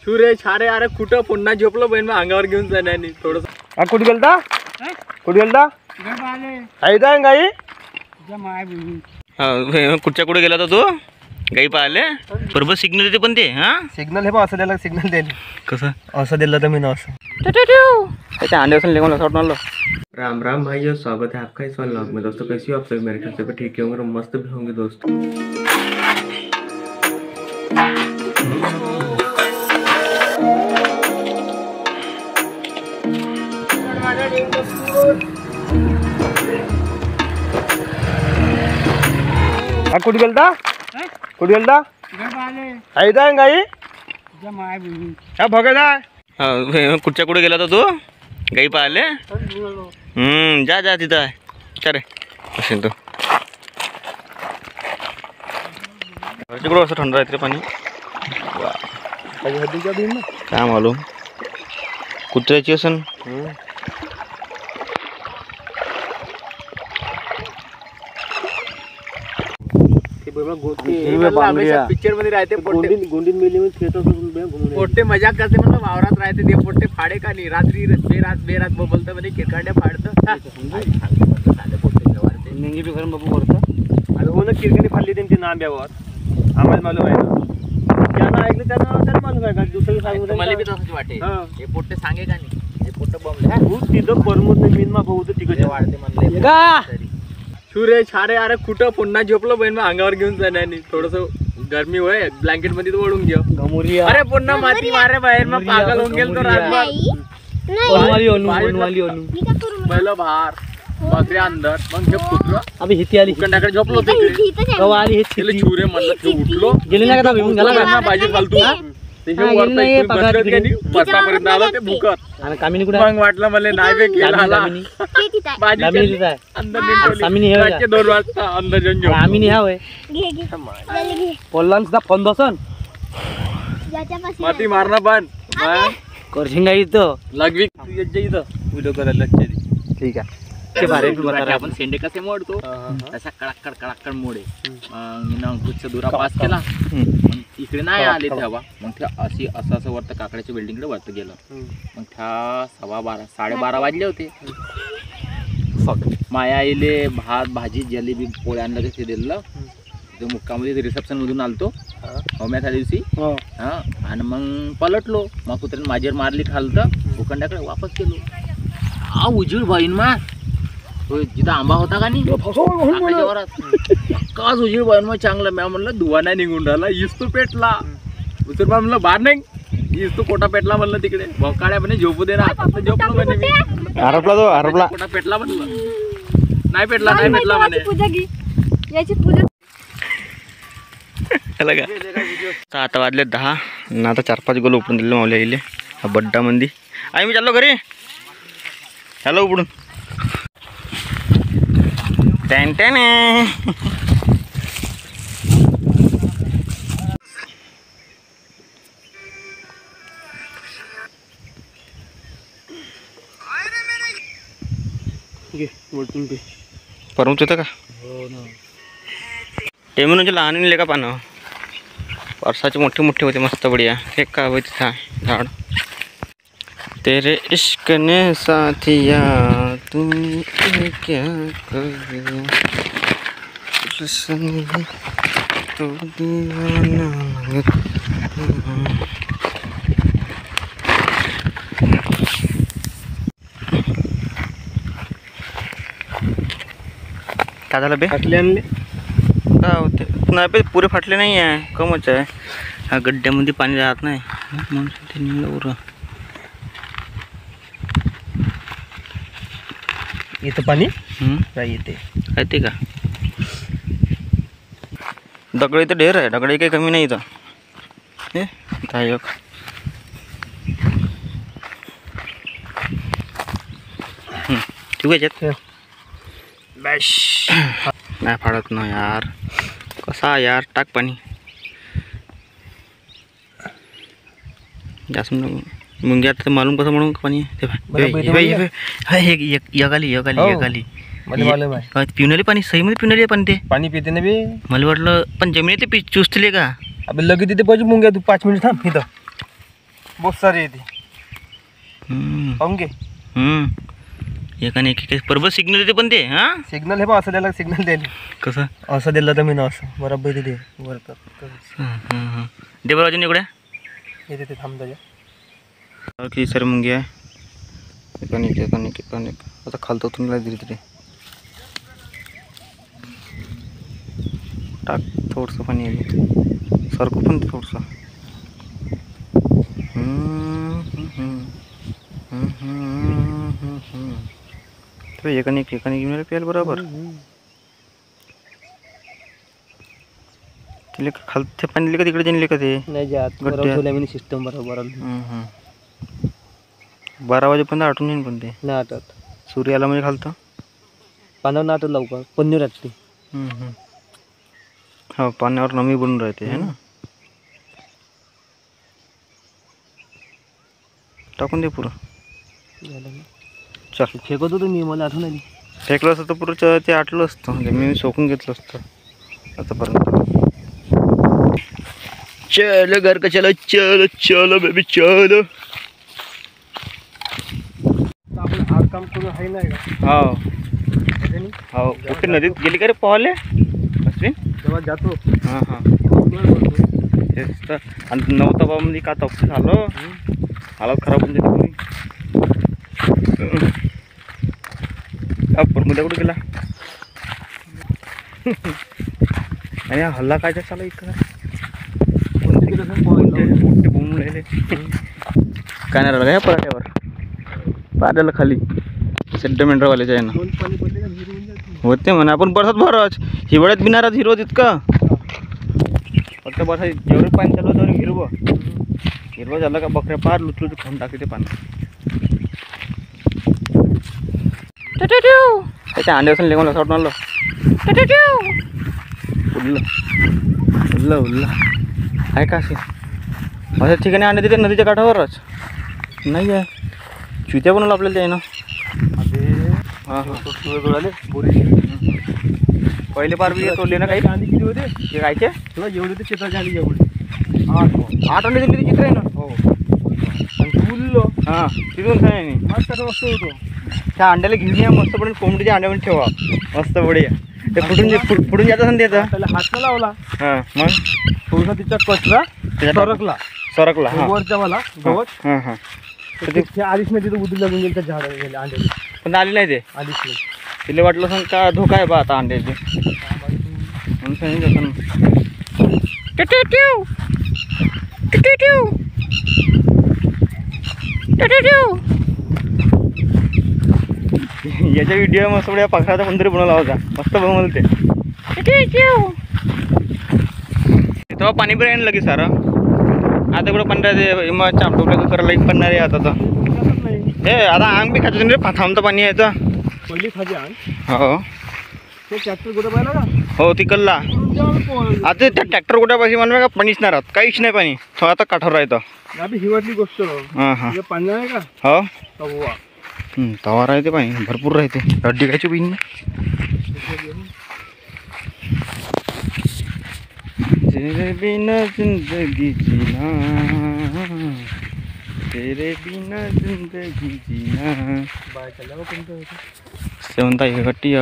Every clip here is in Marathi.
छुरे छारे अरे कुठं पुन्हा झोपलो बहीण मग अंगावर घेऊन जाण्यानी थोडस. कुठे गेलता कुठे गेलता गाई कुठच्या कुठे गेला होता तू? गाई पाहिले बरोबर सिग्नल देते पण ते सिग्नल हे असं द्यायला सिग्नल द्यायला कसं असं दिलं तर मी ना असं त्याच्या अंड्यापासून लेगून असं. राम राम भाइयों, स्वागत है आपका इस वाले व्लॉग में। दोस्तों कैसी हो आप सभी? मेरे ख्याल से ठीक होंगे और मस्त भी होंगे दोस्तों। कुठे गेलता कुठे गेलता गाई बघा कुठच्या कुठे गेला होता तू? गाई पाहिले जा जा तिथं आहे. चल असेल तो कुठं असं थंड राहते पाणी काय मालूम कुत्र्याची असन. पिक्चर मध्ये राहते गोंडीन मेली पोट्टे मजाक करते म्हणलं वावरात राहते ते पोट्टे फाडे का नाही रात्री बेरात बोलतं म्हणजे किरकांड्या फाडतं. हो ना किरकणी फाडली त्यांची नांब्यावर आम्हाला मालूम आहे ना. ज्यांना ऐकलं त्यांना मालूम आहे का दुसरं सांगू मला बी तसंच वाटे हे पोट्टे सांगे का नाही हे पोट्ट बमले तिथं परमत मीनमा भाऊ तिकडे वाढते म्हणले. छुरे छारे अरे कुठं पुन्हा झोपलो बहीण मग अंगावर घेऊन जाण्यानी थोडस गरमी होय ब्लँकेट मध्ये ओढून घे. अरे पुन्हा माती मारे बाहेर मग पागल होऊन गेल तो रातभर. पहिलं बाहेर बकऱ्या अंदर मग झोप कुत्र अभी हिती आली कंडाकडे झोपलो आली छुरे म्हणलं ते उठलो गेली ना का भाजी फालतू बसतापर्यंत आला ते भुकत मग वाटलं मला नाही बे केला भाजी 2 वाजता अंदर जाऊन आम्ही पोल्ला सुद्धा फोन बसन माती मारणं पण करशिंगा इथं लगवी इथं व्हिडिओ करायला ठीक आहे. आपण शेंडे कसे मोडतो तसा कडाक्कड मोडे. मी अंकुशचा दुरा पास केला इकडे नाही आले तेव्हा मग ते असं वरतं काकड्याच्या बिल्डिंगकडे वरतं गेलं. मग त्या 12:30 वाजले होते. माया आईले भात भाजी जलेबी पोळ्या आणलं ते दिलं मुक्कामध्ये रिसेप्शन मधून आलतो होम्याच्या दिवशी आणि मग पलटलो मग कुत्र्याने माझ्यावर मारली खालतं उखंड्याकडे वापस गेलो. उजीड बहीण मार जिथं आंबा होता का नाही काच उजीड बहीण मग चांगलं म्या म्हणलं धुवा नाही निघून राहिला इस्तू पेटला उतर म्हणलं बाहेर नाही इस्तू कोटा पेटला म्हणलं तिकडे भोकाड्या म्हणे झोपू दे ना आता झोपलो म्हणे मी हरपला कोटा पेटला म्हणलं नाही पेटला म्हणे. आता वाजले 10 ना आता 4-5 गोल उपडून दिले मावल्या गेले बड्डा मंदी आई मी चाललो घरी हॅलो उपडून टॅन टॅन परमच होतं का टेमूनचे लहान ले का पानं वर्षाचे मोठे होते मस्त बढिया. एक का तिथं झाड तेरे इश्क ने साथिया तूने क्या कर दिया तो दीवाना काय झालं बे फाटले आणले का होते नाही पे पुरे फाटले नाही आहे कमच आहे. हा गड्ड्यामध्ये पाणी राहत नाही म्हणून ते निघलं. इथं पाणी काय येते का दगड इथं ढेर आहे दगड काही कमी नाही इथं हे दायक ठीक आहे याच्यात नाही फाडत ना यार कसा यार टाक पाणी जास्त मुंग्यात तर मालूम कसं म्हणून पाणी ते यगाली पिवणाले पाणी सही मध्ये पिवणाले पाणी ते पाणी पिते ना बे मला वाटलं पण जमिनीत ते चुसतले का अबे लगे तिथे पाहिजे मुंग्या तू 5 मिनिट थांब इथं बहुत सारी येते हम्म. पाहून घे. एकाने एक बरोबर सिग्नल देते पण ते हा सिग्नल हे बा असं द्यायला सिग्नल द्यायला कसं असं दिलं तर मी ना असं बरोबर दे वर दे बरं अजून इकडे येते ते थांब त्याच्या किती सारे मुंगी आहे एकानिक आता खालतो तुम्हाला धीरे धीरे टाक थोडंसं पाणी आहे सारखं पण थोडंसं एकानिक मिळेल प्यायला बरोबर तिला खालते पाणी लिहिलं का तिकडे जाणले का ते नाही जात बरोबर मी सिस्टम बरोबर 12 वाजेपर्यंत आठवून येईन पण ते नाही आटत सूर्य आला म्हणजे खालतं पाण्यावर नाही आटत लवकर पन्नीर आटते हो पाण्यावर नमी बनून राहते है ना टाकून दे पुरं झालं ना चल फेकत होतो मी मला आठवण आली फेकलं असतं तर पुरं ते आटलं असतं म्हणजे मी सोकून घेतलं असतं आतापर्यंत चलो घर का चलो चलो चलो बेबी चलो आपण आज काम करू आहे नाही का हो हो कुठे नदीत गेली का रे पोहायला अश्विन तेव्हा जातो हां हां तेच तर आणि 9 तापामध्ये का तप्प झालं हालत खराब होऊन जाते कोणी मध्ये कुठे गेला आणि हा हल्ला काय चालू इतकं मोठे बोंब राहिले काय नाही राहिलं का पराठ्यावर पाड्याला खाली सेंटिमेंटरवाल्याच्या आहे ना होते म्हणा आपण बरसात भरच हिवाळ्यात बिनारात हिरवत इतकं फक्त बरसात जेवढं पाणी चालू तेवढं हिरवं झालं का बकऱ्या पार लुचलुच खाऊन टाकते ते पाणी त्याच्या अंड्यापासून लेगून असं वाटून उरलं आहे का असे माझ्या ठिकाणी अंडे तिथे नदीच्या काठावरच नाही आहे चित्या बनवलं आपल्याला ते ना हां पहिले पार बी तोडले ना काही अंडी किती होते ते कायचे तुला जेवढे ते चित्राची अंडी जेवढे 8 अंडे दिली चित्र आहे ना हो आणि फुललो हां तिथून काय नाही मस्त मस्त होतो त्या अंड्याला घेऊन या मस्त पडून कोंबडीच्या अंड्यामध्ये ठेवा मस्त बढिया ते फुटून जात असं त्याचा त्याला हात लावला हां मग थोडासा तिचा कचरा सरकला हां वरच्या मला गवत हां हां ते आलीच नाही तिथं उडी लागून गेली त्या झाड गेले अंडे पण आली नाही ते आलीच नाही तिला वाटलं सांग का धोका आहे बा आता अंड्याचे म्हणून सांगितलं याच्या व्हिडिओ मस्त बढिया पाखराचा मंदिर बनवला होता मस्त बनवलं ते तेव्हा पाणी पण येणं लगेच सारं आता कुठं पण राहते मग चापटोपल्या करायला एक पण नाही आता हे आता आंग बी खायचं रे थांबतं पाणी यायचं पहिली खाजी आण हो ते ट्रॅक्टर कुठं पाहिला का हो तिकडला आता त्या ट्रॅक्टर कुठे पाहिजे म्हणून का पाणीच नाही राहत काहीच नाही पाणी तो आता काठावर राहतं आधी हिवाळली गोष्ट हां हां पाणी आहे का हो तवा तवा राहते पाणी भरपूर राहते हड्डी खायची बिन तेरे बिना जिंदगी जीना तेरे बिना जिंदगी जीना बाय चला कोणतं सेवंता हे गट्टी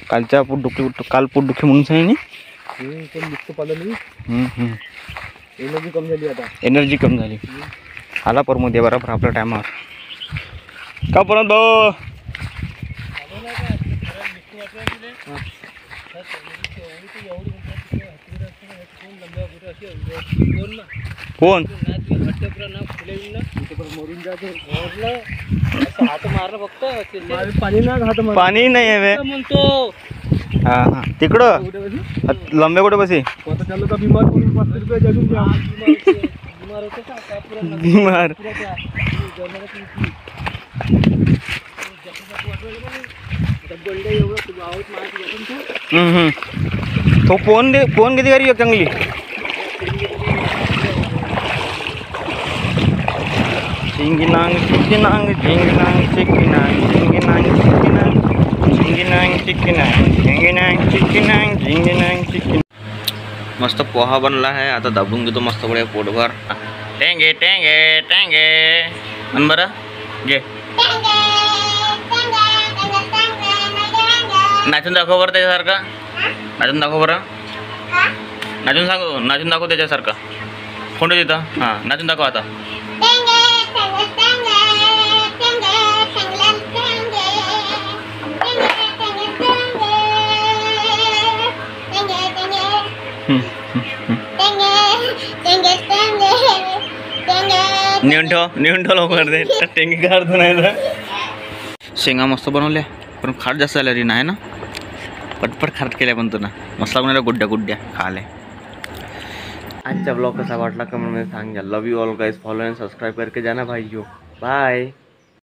कालच्या काल पोटदुखी म्हणून सांगितली मिक्स पालन एनर्जी कमी झाली आता एनर्जी कमी झाली आला परमध्ये बरोबर आपल्या टायमावर का परत भाऊ कोण पाणी नाही आहे म्हणतो हां हां तिकडं लंबे कुठे बसे बिमार तो फोन किती करी चांगली चिंगिनांग चिंगिनांग चिंगिनांग चिंगिनांग चिंगिनांग चिंगिनांग चिंगिनांग चिंगिनांग चिंगिनांग चिंगिनांग चिंगिनांग चिंगिनांग मस्त पोहा बनला आहे. आता दाबून घेतो मस्त बढिया पोटभर. टेंगे टेंगे टेंगे म्हण बरं घे. नाचून दाखव बरं त्याच्यासारखं. नाचून दाखव बरं. नाचून दाखव त्याच्यासारखं. कोण तिथं हां नाचून दाखव आता. नेऊन ठेव लवकर ते टेंगी काढतो नाही तर. शेंगा मस्त बनवल्या पण खाट जास्त झाल्या री नाही ना. पटपट खाट केल्या पण तू ना मस्त लागून गुड्ड्या गुड्ड्या खाले. आज का ब्लॉग कैसा वाटला कमेंट में सांग. Love you all guys. Follow and subscribe करके जाना भाइयों. बाय.